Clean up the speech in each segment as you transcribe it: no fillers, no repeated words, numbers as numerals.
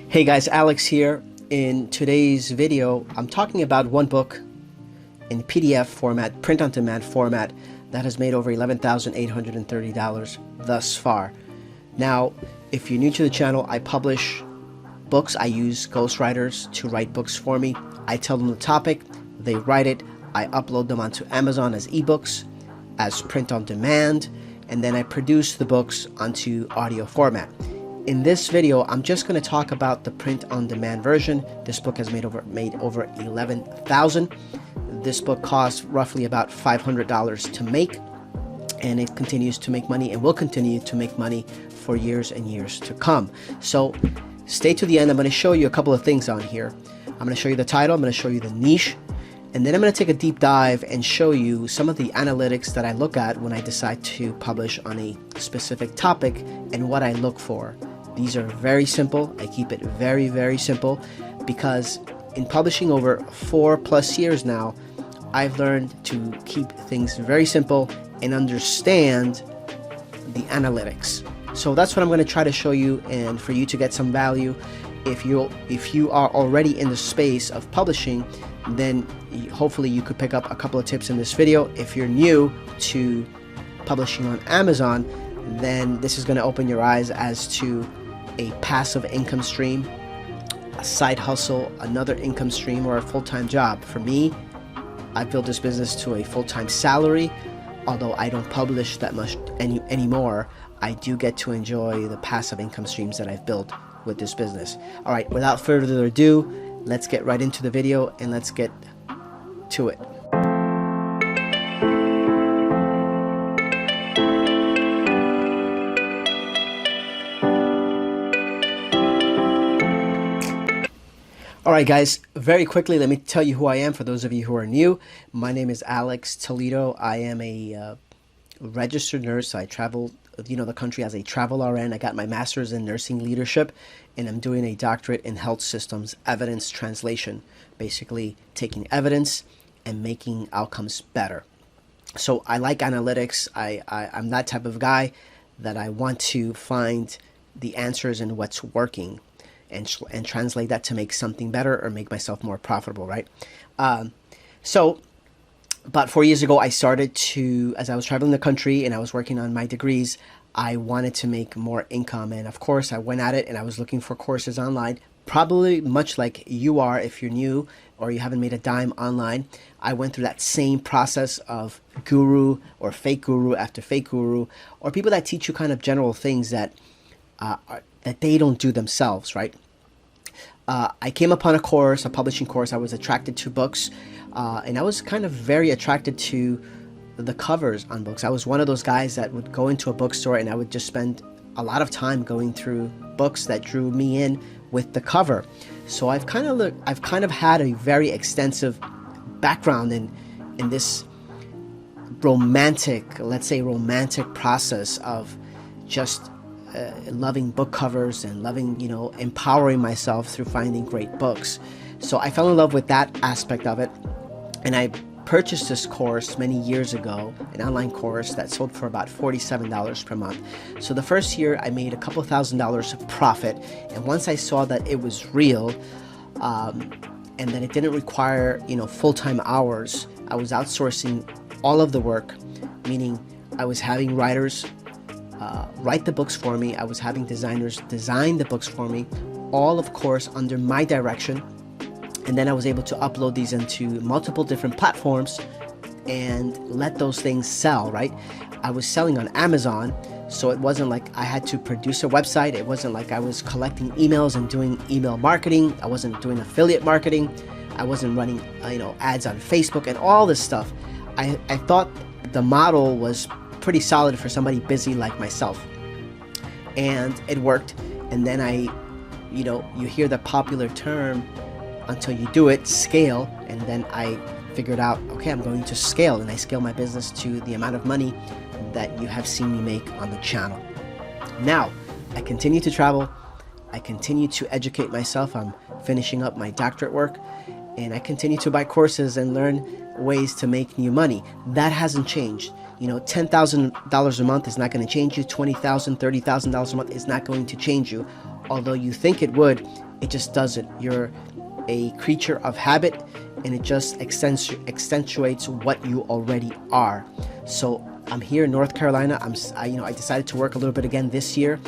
Hey guys, Alex here. In today's video, I'm talking about one book in PDF format, print on demand format, that has made over $11,830 thus far. Now, if you're new to the channel, I publish books. I use ghostwriters to write books for me. I tell them the topic, they write it, I upload them onto Amazon as ebooks, as print on demand, and then I produce the books onto audio format. In this video, I'm just going to talk about the print-on-demand version. This book has made over $11,000. This book costs roughly about $500 to make, and it continues to make money and will continue to make money for years and years to come. So stay to the end. I'm going to show you a couple of things on here. I'm going to show you the title, I'm going to show you the niche, and then I'm going to take a deep dive and show you some of the analytics that I look at when I decide to publish on a specific topic and what I look for. These are very simple. I keep it very, very simple because in publishing over 4+ years now, I've learned to keep things very simple and understand the analytics. So that's what I'm going to try to show you, and for you to get some value. If you are already in the space of publishing, then hopefully you could pick up a couple of tips in this video. If you're new to publishing on Amazon, then this is going to open your eyes as to a passive income stream, a side hustle, another income stream, or a full-time job. For me, I've built this business to a full-time salary. Although I don't publish that much anymore, I do get to enjoy the passive income streams that I've built with this business. All right, without further ado, let's get right into the video and let's get to it. Alright guys, very quickly let me tell you who I am for those of you who are new. My name is Alex Toledo. I am a registered nurse. I travel the country as a travel RN. I got my master's in nursing leadership, and I'm doing a doctorate in health systems evidence translation, basically taking evidence and making outcomes better. So I like analytics. I'm that type of guy that I want to find the answers in what's working and translate that to make something better or make myself more profitable, right? So about 4 years ago, I started to, as I was traveling the country and I was working on my degrees, I wanted to make more income. And of course, I went at it and I was looking for courses online, probably much like you are if you're new or you haven't made a dime online. I went through that same process of guru or fake guru after fake guru, or people that teach you kind of general things that that they don't do themselves, right? I came upon a course, a publishing course. I was attracted to books, and I was kind of very attracted to the covers on books. I was one of those guys that would go into a bookstore and I would just spend a lot of time going through books that drew me in with the cover. So I've kind of had a very extensive background in this romantic, let's say romantic process of just loving book covers and loving, empowering myself through finding great books. So I fell in love with that aspect of it, and I purchased this course many years ago, an online course that sold for about $47 per month. So the first year I made a couple $1,000s of profit, and once I saw that it was real and that it didn't require full-time hours, I was outsourcing all of the work, meaning I was having writers write the books for me. I was having designers design the books for me, all of course under my direction. And then I was able to upload these into multiple different platforms and let those things sell, right? I was selling on Amazon, so it wasn't like I had to produce a website. It wasn't like I was collecting emails and doing email marketing. I wasn't doing affiliate marketing. I wasn't running ads on Facebook and all this stuff. I thought the model was pretty solid for somebody busy like myself, and it worked. And then you hear the popular term until you do it, scale, and then I figured out, okay, I'm going to scale, and I scale my business to the amount of money that you have seen me make on the channel. Now I continue to travel, I continue to educate myself. I'm finishing up my doctorate work, and I continue to buy courses and learn ways to make new money. That hasn't changed. $10,000 a month is not going to change you. $20,000, $30,000 a month is not going to change you. although you think it would, it just doesn't. You're a creature of habit, and it just accentuates what you already are. So I'm here in North Carolina. I decided to work a little bit again this year,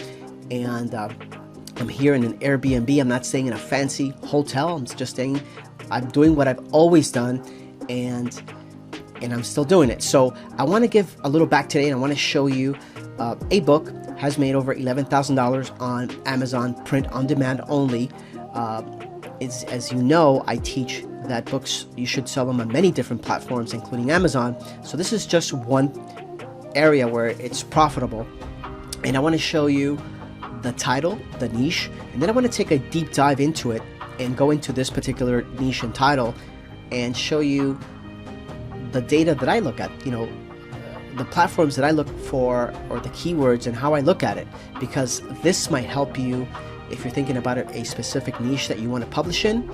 and I'm here in an Airbnb. I'm not staying in a fancy hotel. I'm doing what I've always done, and I'm still doing it. So I want to give a little back today, and I want to show you a book has made over $11,000 on Amazon print on demand only. As you know, I teach that books, you should sell them on many different platforms, including Amazon. So this is just one area where it's profitable. And I want to show you the title, the niche, and then I want to take a deep dive into it and go into this particular niche and title and show you the data that I look at, the platforms that I look for, or the keywords, and how I look at it, because this might help you if you're thinking about a specific niche that you want to publish in.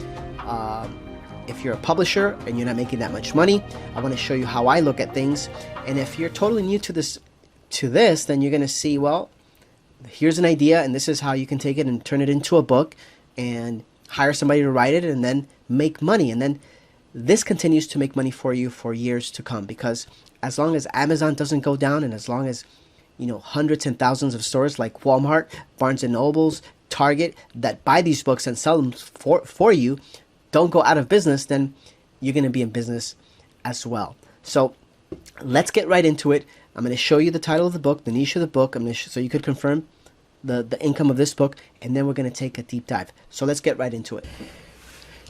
If you're a publisher and you're not making that much money, I want to show you how I look at things. And if you're totally new to this, then you're going to see, well, here's an idea, and this is how you can take it and turn it into a book and hire somebody to write it and then make money. And then this continues to make money for you for years to come, because as long as Amazon doesn't go down, and as long as hundreds and thousands of stores like Walmart, Barnes and Nobles, Target that buy these books and sell them for you don't go out of business, then you're going to be in business as well. So let's get right into it. I'm going to show you the title of the book, the niche of the book, so you could confirm the income of this book, and then we're going to take a deep dive. So let's get right into it.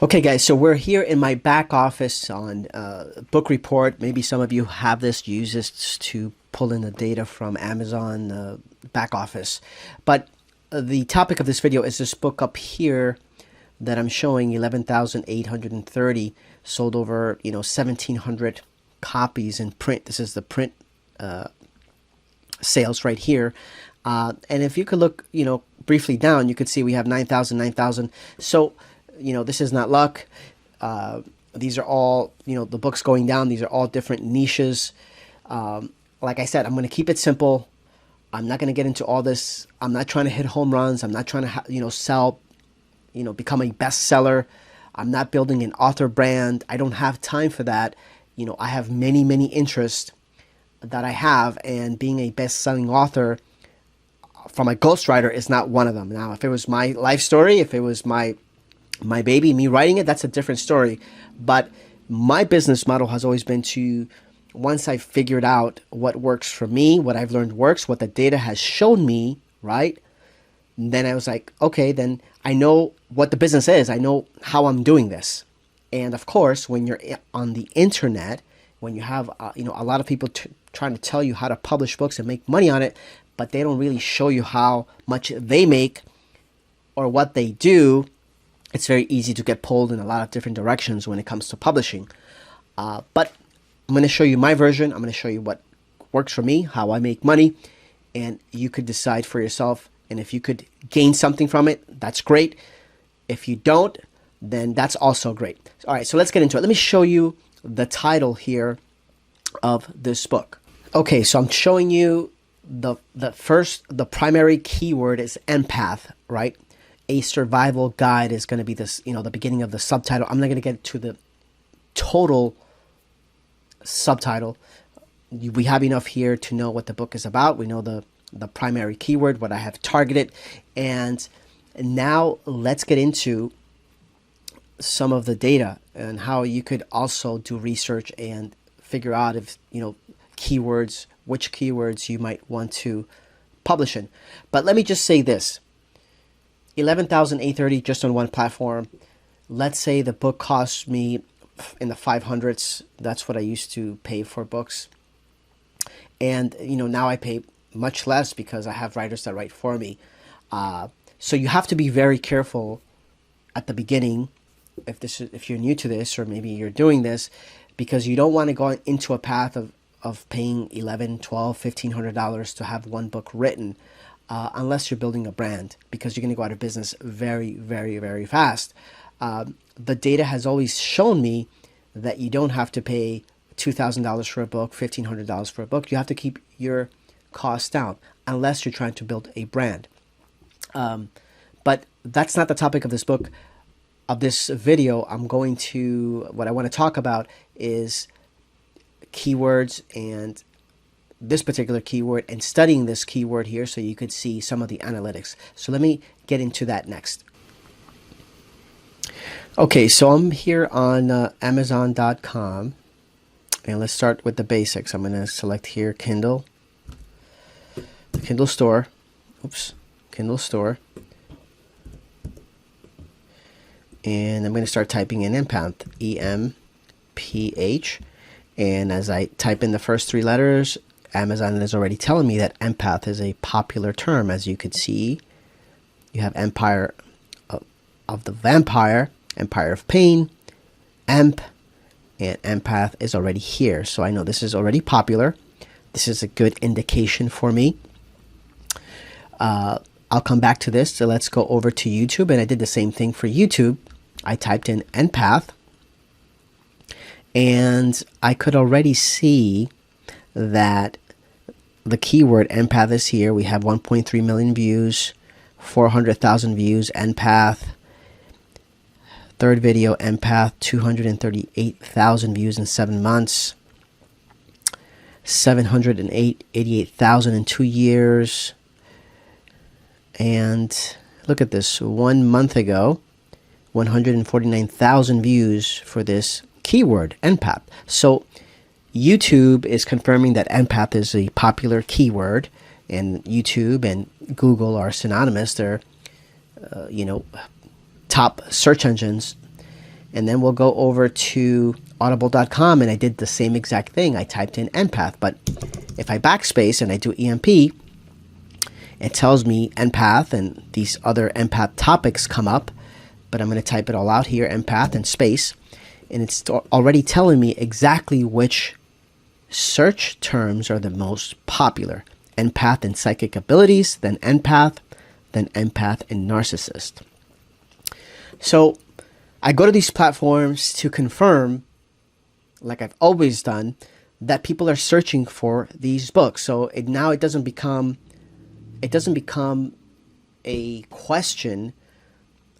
Okay, guys, so we're here in my back office on Book Report. Maybe some of you have this, use this to pull in the data from Amazon back office. But the topic of this video is this book up here that I'm showing, 11,830, sold over 1,700 copies in print. This is the print sales right here. And if you could look briefly down, you could see we have 9,000. So this is not luck. These are all the books going down. These are all different niches. Like I said, I'm going to keep it simple. I'm not going to get into all this. I'm not trying to hit home runs. I'm not trying to sell, become a bestseller. I'm not building an author brand. I don't have time for that. I have many interests that I have, and being a best-selling author from a ghostwriter is not one of them. Now, if it was my life story, if it was my baby, me writing it, that's a different story. But my business model has always been to, once I've figured out what works for me, what I've learned works, what the data has shown me, right? Then I was like, okay, then I know what the business is. I know how I'm doing this. And of course, when you're on the internet, when you have a lot of people trying to tell you how to publish books and make money on it, but they don't really show you how much they make or what they do, it's very easy to get pulled in a lot of different directions when it comes to publishing. But I'm going to show you my version. I'm going to show you what works for me, how I make money, and you could decide for yourself. And if you could gain something from it, that's great. If you don't, then that's also great. All right, so let's get into it. Let me show you the title here of this book. Okay, so I'm showing you the primary keyword is empath, right? A survival guide is going to be this, the beginning of the subtitle. I'm not going to get to the total subtitle. We have enough here to know what the book is about. We know the primary keyword, what I have targeted. And now let's get into some of the data and how you could also do research and figure out if, keywords, which keywords you might want to publish in. But let me just say this. 11,830 just on one platform. Let's say the book costs me in the 500s. That's what I used to pay for books. And, now I pay much less because I have writers that write for me. So you have to be very careful at the beginning if you're new to this, or maybe you're doing this, because you don't want to go into a path of paying $1,100, $1,200, $1,500 to have one book written. Unless you're building a brand, because you're going to go out of business very, very, very fast. The data has always shown me that you don't have to pay $2,000 for a book, $1,500 for a book. You have to keep your costs down unless you're trying to build a brand. But that's not the topic of this book, of this video. What I want to talk about is keywords, and this particular keyword, and studying this keyword here so you could see some of the analytics. So let me get into that next. Okay, so I'm here on Amazon.com, and let's start with the basics. I'm going to select here Kindle, the Kindle store. Oops, Kindle store. And I'm going to start typing in empath, E-M-P-H. And as I type in the first three letters, Amazon is already telling me that empath is a popular term. As you could see, you have Empire of the Vampire, Empire of Pain, Emp, and empath is already here. So I know this is already popular. This is a good indication for me. I'll come back to this. So let's go over to YouTube, and I did the same thing for YouTube. I typed in empath, and I could already see that the keyword empath is here. We have 1.3 million views, 400,000 views, empath. Third video, empath, 238,000 views in 7 months, 788,000 in 2 years. And look at this, 1 month ago, 149,000 views for this keyword, empath. So YouTube is confirming that empath is a popular keyword, and YouTube and Google are synonymous. They're, top search engines. And then we'll go over to audible.com, and I did the same exact thing. I typed in empath, but if I backspace and I do EMP, it tells me empath, and these other empath topics come up, but I'm going to type it all out here, empath and space, and it's already telling me exactly which search terms are the most popular. Empath and psychic abilities, then empath and narcissist. So I go to these platforms to confirm, like I've always done, that people are searching for these books. So now it doesn't become a question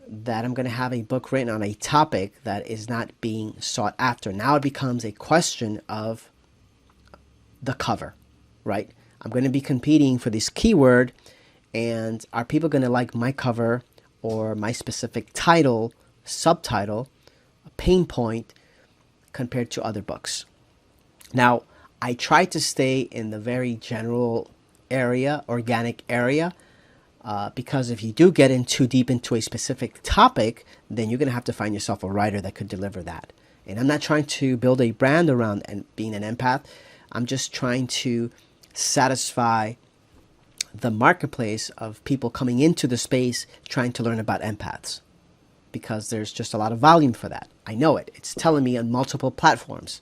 that I'm going to have a book written on a topic that is not being sought after. Now it becomes a question of the cover, right? I'm going to be competing for this keyword, and are people going to like my cover or my specific title, subtitle, a pain point compared to other books? Now, I try to stay in the very general area, organic area, because if you do get in too deep into a specific topic, then you're going to have to find yourself a writer that could deliver that. And I'm not trying to build a brand around being an empath. I'm just trying to satisfy the marketplace of people coming into the space trying to learn about empaths, because there's just a lot of volume for that. I know it. It's telling me on multiple platforms.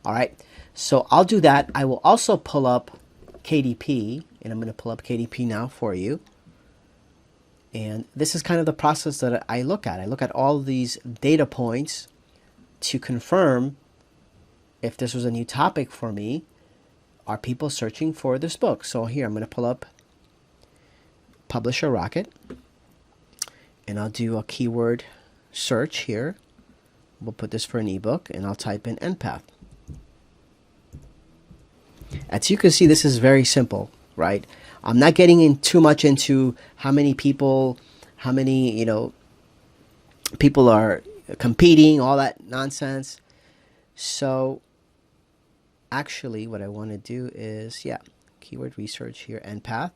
All right. So I'll do that. I will also pull up KDP, and I'm going to pull up KDP now for you. And this is kind of the process that I look at. I look at all these data points to confirm if this was a new topic for me. Are people searching for this book? So here I'm going to pull up Publisher Rocket, and I'll do a keyword search here. We'll put this for an ebook, and I'll type in empath. As you can see, this is very simple, right? I'm not getting in too much into how many people people are competing, all that nonsense. So actually what I want to do is, keyword research here, empath.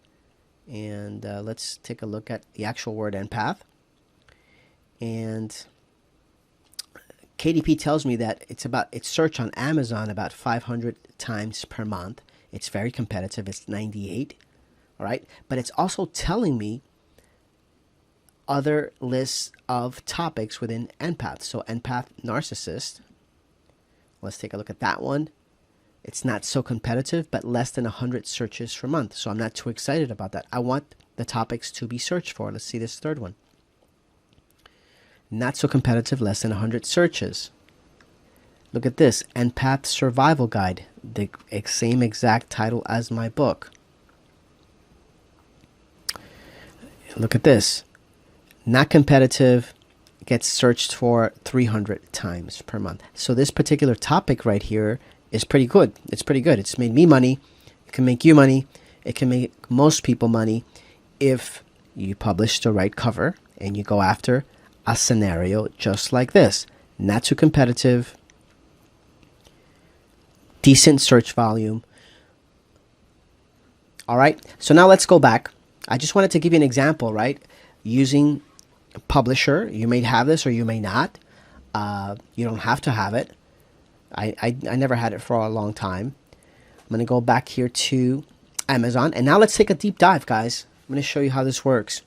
And let's take a look at the actual word empath. And KDP tells me that it's searched on Amazon about 500 times per month. It's very competitive. It's 98. All right. But it's also telling me other lists of topics within empath. So empath, narcissist. Let's take a look at that one. It's not so competitive, but less than 100 searches per month. So I'm not too excited about that. I want the topics to be searched for. Let's see this third one. Not so competitive, less than 100 searches. Look at this, Empath Survival Guide, the same exact title as my book. Look at this, not competitive, gets searched for 300 times per month. So this particular topic right here is pretty good. It's pretty good. It's made me money. It can make you money. It can make most people money if you publish the right cover and you go after a scenario just like this. Not too competitive, decent search volume. All right, so now let's go back. I just wanted to give you an example, right? Using publisher, you may have this or you may not. You don't have to have it. I never had it for a long time. I'm going to go back here to Amazon. And now let's take a deep dive, guys. I'm going to show you how this works.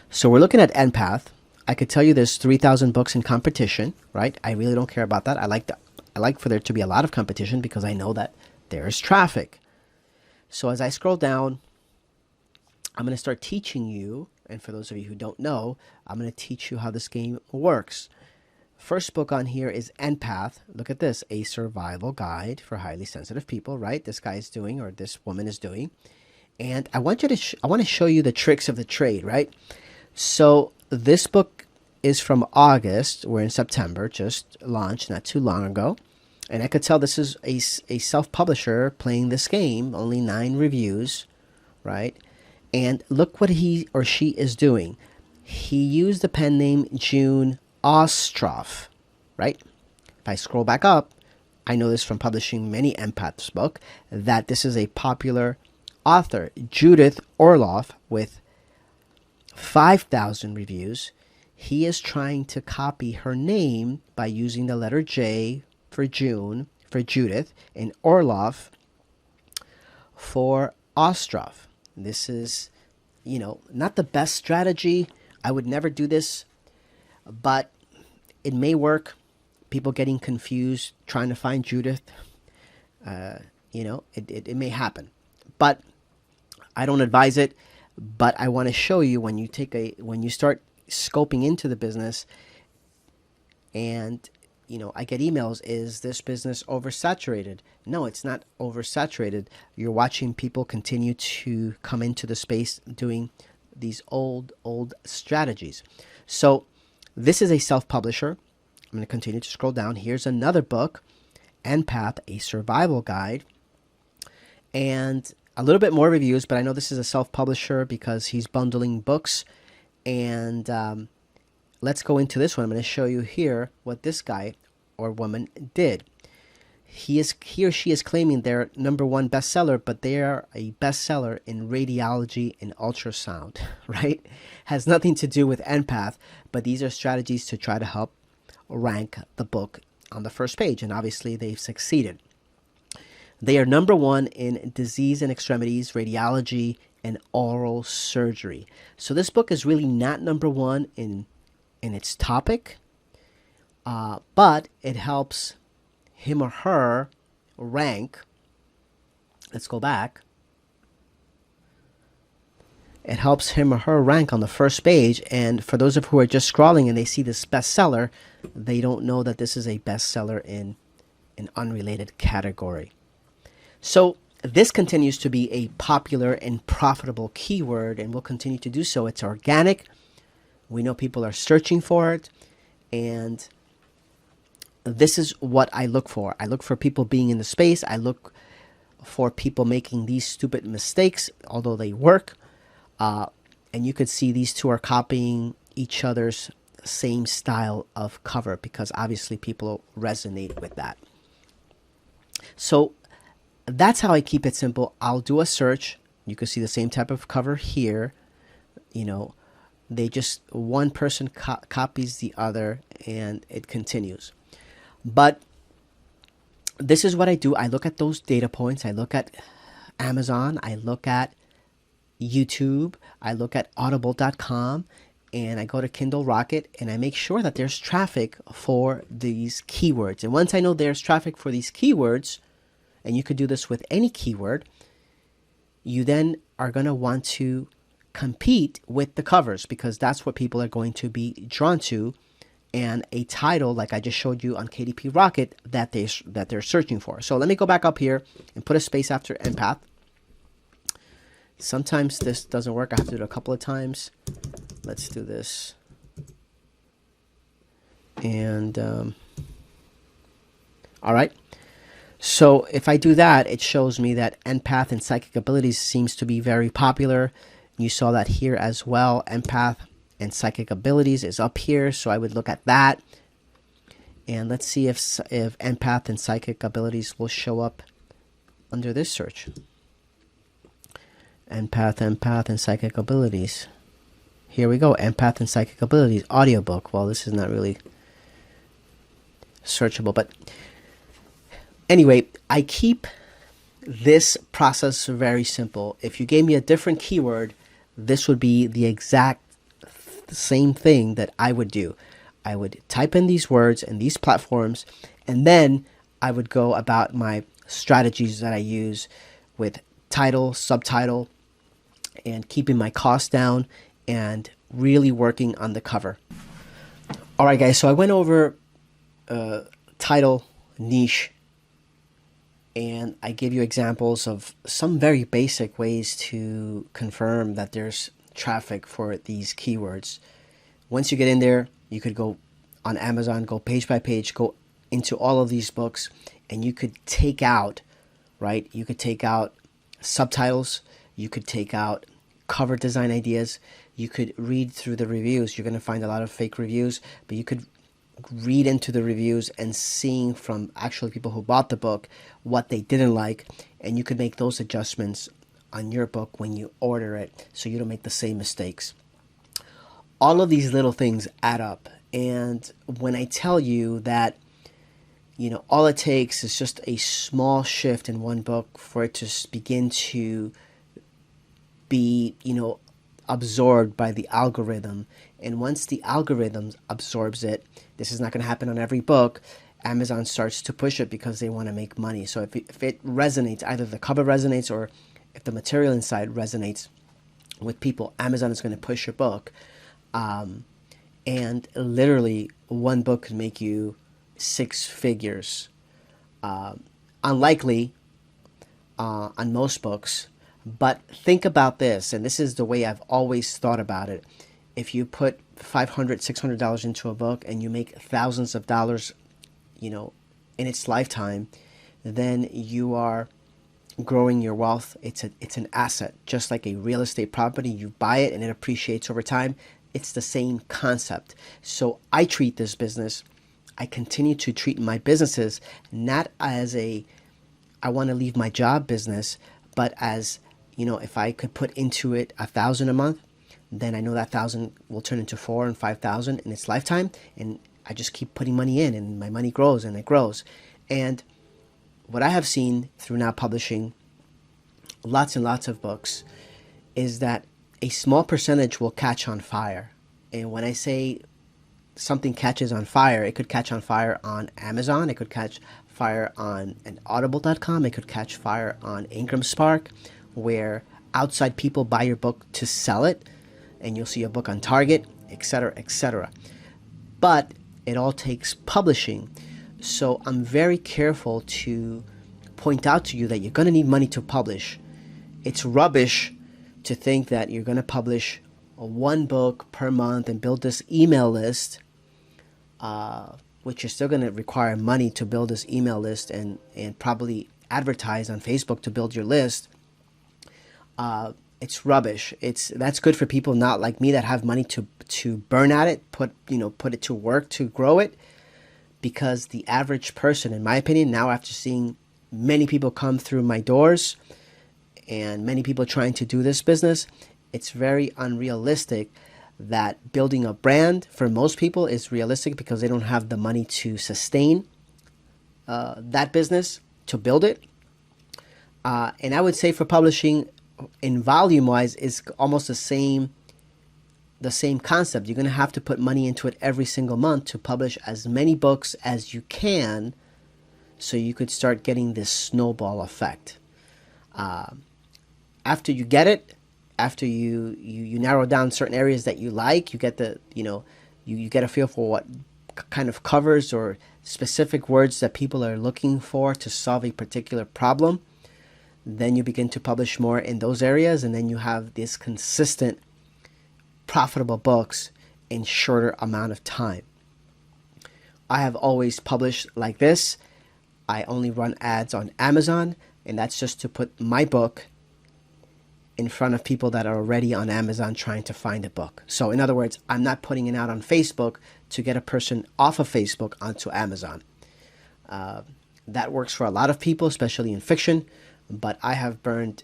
So we're looking at Empath. I could tell you there's 3,000 books in competition, right? I really don't care about that. I like for there to be a lot of competition because I know that there's traffic. So as I scroll down, I'm going to start teaching you. And for those of you who don't know, I'm going to teach you how this game works. First book on here is Empath. Look at this, a survival guide for highly sensitive people, right? This guy is doing, or this woman is doing. And I want to show you the tricks of the trade, right? So this book is from August. We're in September, just launched not too long ago. And I could tell this is a self-publisher playing this game, only 9 reviews, right? And look what he or she is doing. He used the pen name June Ostroff, right? If I scroll back up, I know this from publishing many Empaths book, that this is a popular author, Judith Orloff, with 5,000 reviews. He is trying to copy her name by using the letter J for June, for Judith, and Orloff for Ostroff. This is, not the best strategy. I would never do this, but it may work. People getting confused, trying to find Judith, it may happen. But I don't advise it. But I want to show you when you start scoping into the business, and I get emails, is this business oversaturated? No, it's not oversaturated. You're watching people continue to come into the space doing these old strategies. So this is a self-publisher. I'm going to continue to scroll down. Here's another book, Empath, a survival guide. And a little bit more reviews, but I know this is a self-publisher because he's bundling books. And let's go into this one. I'm going to show you here what this guy or woman did. He or she is claiming they're #1 bestseller, but they are a bestseller in radiology and ultrasound, right? Has nothing to do with Empath, but these are strategies to try to help rank the book on the first page, and obviously they've succeeded. They are #1 in disease and extremities, radiology, and oral surgery. So this book is really not #1 in its topic, but it helps him or her rank. Let's go back. It helps him or her rank on the first page. And for those of who are just scrolling and they see this bestseller, they don't know that this is a bestseller in an unrelated category. So this continues to be a popular and profitable keyword, and will continue to do so. It's organic. We know people are searching for it, and this is what I look for. I look for people being in the space. I look for people making these stupid mistakes, although they work. And you could see these two are copying each other's same style of cover, because obviously people resonate with that. So that's how I keep it simple. I'll do a search. You can see the same type of cover here. They just, one person copies the other, and it continues. But this is what I do. I look at those data points. I look at Amazon. I look at YouTube. I look at audible.com, and I go to Kindle Rocket, and I make sure that there's traffic for these keywords. And once I know there's traffic for these keywords, and you could do this with any keyword, you then are going to want to compete with the covers, because that's what people are going to be drawn to, and a title like I just showed you on KDP Rocket that they're searching for. So let me go back up here and put a space after Empath. Sometimes this doesn't work. I have to do it a couple of times. Let's do this. And all right. So if I do that, it shows me that empath and psychic abilities seems to be very popular. You saw that here as well. Empath and psychic abilities is up here, so I would look at that. And let's see if empath and psychic abilities will show up under this search. Empath, and psychic abilities. Here we go. Empath and psychic abilities. Audiobook. Well, this is not really searchable, but anyway, I keep this process very simple. If you gave me a different keyword, this would be the exact same thing that I would do. I would type in these words and these platforms, and then I would go about my strategies that I use with title, subtitle, and keeping my costs down and really working on the cover. All right, guys, so I went over title, niche, and I give you examples of some very basic ways to confirm that there's traffic for these keywords. Once you get in there, you could go on Amazon, go page by page, go into all of these books, and you could take out, right? You could take out subtitles, you could take out cover design ideas, you could read through the reviews. You're going to find a lot of fake reviews, but you could read into the reviews and seeing from actual people who bought the book what they didn't like, and you could make those adjustments on your book when you order it so you don't make the same mistakes. All of these little things add up, and when I tell you that, you know, all it takes is just a small shift in one book for it to begin to be, you know, absorbed by the algorithm. And once the algorithm absorbs it, this is not going to happen on every book, Amazon starts to push it because they want to make money. So if it resonates, either the cover resonates or if the material inside resonates with people, Amazon is going to push your book. And literally one book could make you 6 figures. Unlikely on most books, but think about this, and this is the way I've always thought about it. If you put $500, $600 into a book and you make thousands of dollars, you know, in its lifetime, then you are growing your wealth. It's an asset, just like a real estate property. You buy it and it appreciates over time. It's the same concept. So I treat this business, I continue to treat my businesses not as a I want to leave my job business, but as, you know, if I could put into it $1,000 a month, then I know that 1,000 will turn into 4,000 and 5,000 in its lifetime, and I just keep putting money in, and my money grows and it grows. And what I have seen through now publishing lots and lots of books is that a small percentage will catch on fire. And when I say something catches on fire, it could catch on fire on Amazon, it could catch fire on an audible.com, it could catch fire on Ingram Spark, where outside people buy your book to sell it, and you'll see a book on Target, etc., etc. But it all takes publishing. So I'm very careful to point out to you that you're going to need money to publish. It's rubbish to think that you're going to publish one book per month and build this email list, which is still going to require money to build this email list and probably advertise on Facebook to build your list. It's rubbish. That's good for people not like me that have money to burn at it, put it to work to grow it, because the average person, in my opinion, now after seeing many people come through my doors and many people trying to do this business, it's very unrealistic that building a brand for most people is realistic because they don't have the money to sustain that business, to build it. And I would say for publishing, in volume wise, is almost the same concept. You're going to have to put money into it every single month to publish as many books as you can, so you could start getting this snowball effect. After you get it, after you narrow down certain areas that you like, you get you get a feel for what kind of covers or specific words that people are looking for to solve a particular problem. Then you begin to publish more in those areas, and then you have this consistent profitable books in shorter amount of time. I have always published like this. I only run ads on Amazon, and that's just to put my book in front of people that are already on Amazon trying to find a book. So in other words, I'm not putting it out on Facebook to get a person off of Facebook onto Amazon. That works for a lot of people, especially in fiction, but I have burned,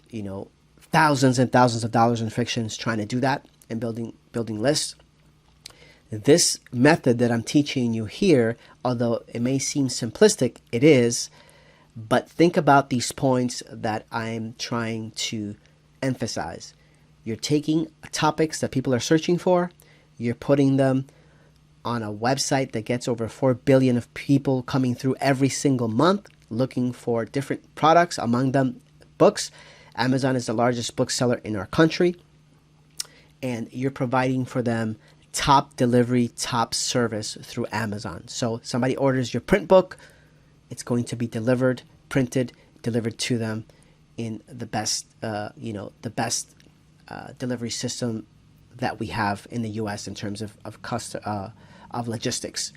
thousands and thousands of dollars in fictions trying to do that and building lists. This method that I'm teaching you here, although it may seem simplistic, it is, but think about these points that I'm trying to emphasize. You're taking topics that people are searching for, you're putting them on a website that gets over 4 billion of people coming through every single month looking for different products, among them books. Amazon is the largest bookseller in our country, and you're providing for them top delivery, top service through Amazon. So somebody orders your print book, it's going to be delivered, printed, delivered to them in the best, delivery system that we have in the U.S. in terms of logistics.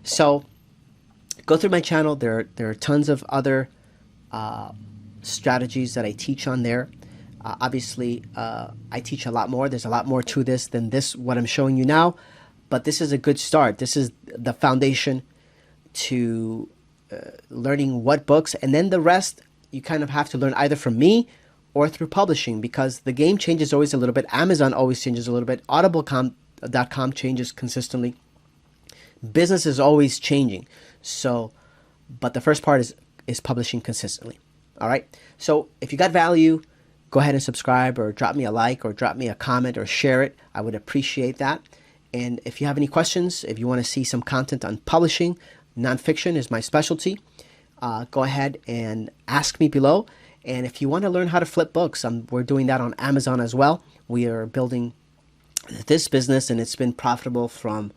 So go through my channel. There are tons of other strategies that I teach on there. Obviously, I teach a lot more. There's a lot more to this than what I'm showing you now, but this is a good start. This is the foundation to learning what books, and then the rest you kind of have to learn either from me or through publishing, because the game changes always a little bit. Amazon always changes a little bit. Audible.com changes consistently. Business is always changing. So, but the first part is publishing consistently. All right. So if you got value, go ahead and subscribe, or drop me a like, or drop me a comment, or share it. I would appreciate that. And if you have any questions, if you want to see some content on publishing, nonfiction is my specialty, go ahead and ask me below. And if you want to learn how to flip books, we're doing that on Amazon as well. We are building this business, and it's been profitable from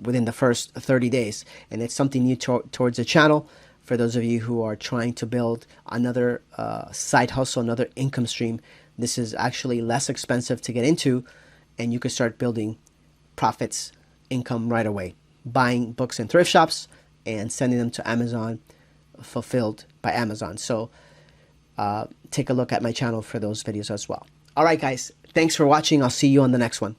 within the first 30 days. And it's something new towards the channel for those of you who are trying to build another side hustle, another income stream. This is actually less expensive to get into, and you can start building profits, income right away. Buying books in thrift shops and sending them to Amazon, fulfilled by Amazon. So take a look at my channel for those videos as well. All right, guys, thanks for watching. I'll see you on the next one.